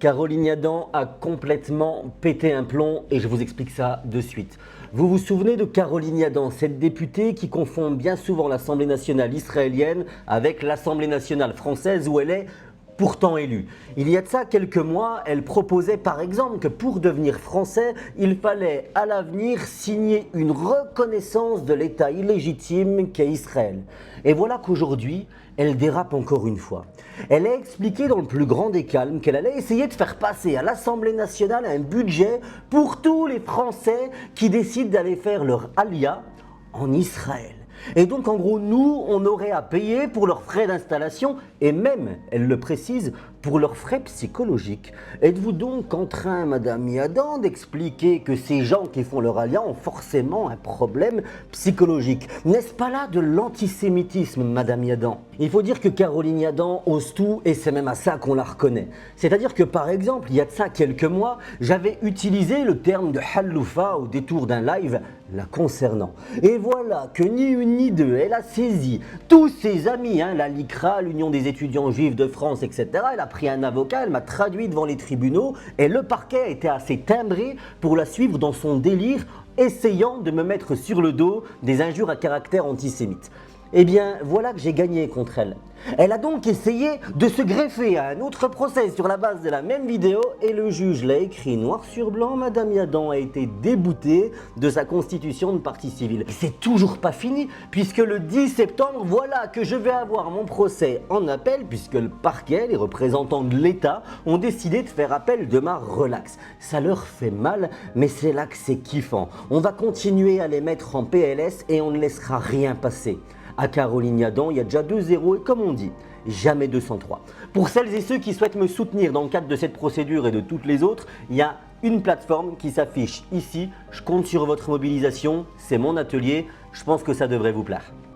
Caroline Yadan a complètement pété un plomb et je vous explique ça de suite. Vous vous souvenez de Caroline Yadan, cette députée qui confond bien souvent l'Assemblée nationale israélienne avec l'Assemblée nationale française où elle est pourtant élue. Il y a de ça quelques mois, elle proposait par exemple que pour devenir français, il fallait à l'avenir signer une reconnaissance de l'État illégitime qu'est Israël. Et voilà qu'aujourd'hui, elle dérape encore une fois. Elle a expliqué dans le plus grand des calmes qu'elle allait essayer de faire passer à l'Assemblée nationale un budget pour tous les Français qui décident d'aller faire leur alia en Israël. Et donc en gros, nous, on aurait à payer pour leurs frais d'installation et même, elle le précise, pour leurs frais psychologiques. Êtes-vous donc en train, Madame Yadan, d'expliquer que ces gens qui font leur alia ont forcément un problème psychologique? N'est-ce pas là de l'antisémitisme, Madame Yadan? Il faut dire que Caroline Yadan ose tout et c'est même à ça qu'on la reconnaît. C'est-à-dire que par exemple, il y a de ça quelques mois, j'avais utilisé le terme de haloufa au détour d'un live la concernant. Et voilà que ni une ni deux, elle a saisi tous ses amis, la LICRA, l'Union des étudiants juifs de France, etc. Elle a pris un avocat, elle m'a traduit devant les tribunaux et le parquet a été assez timbré pour la suivre dans son délire, essayant de me mettre sur le dos des injures à caractère antisémite. Eh bien, voilà que j'ai gagné contre elle. Elle a donc essayé de se greffer à un autre procès sur la base de la même vidéo et le juge l'a écrit noir sur blanc, Madame Yadan a été déboutée de sa constitution de partie civile. C'est toujours pas fini puisque le 10 septembre, voilà que je vais avoir mon procès en appel puisque le parquet, les représentants de l'État, ont décidé de faire appel de ma relaxe. Ça leur fait mal, mais c'est là que c'est kiffant. On va continuer à les mettre en PLS et on ne laissera rien passer. À Caroline Yadan, il y a déjà 2-0 et comme on dit, jamais 203. Pour celles et ceux qui souhaitent me soutenir dans le cadre de cette procédure et de toutes les autres, il y a une plateforme qui s'affiche ici. Je compte sur votre mobilisation, c'est mon atelier, je pense que ça devrait vous plaire.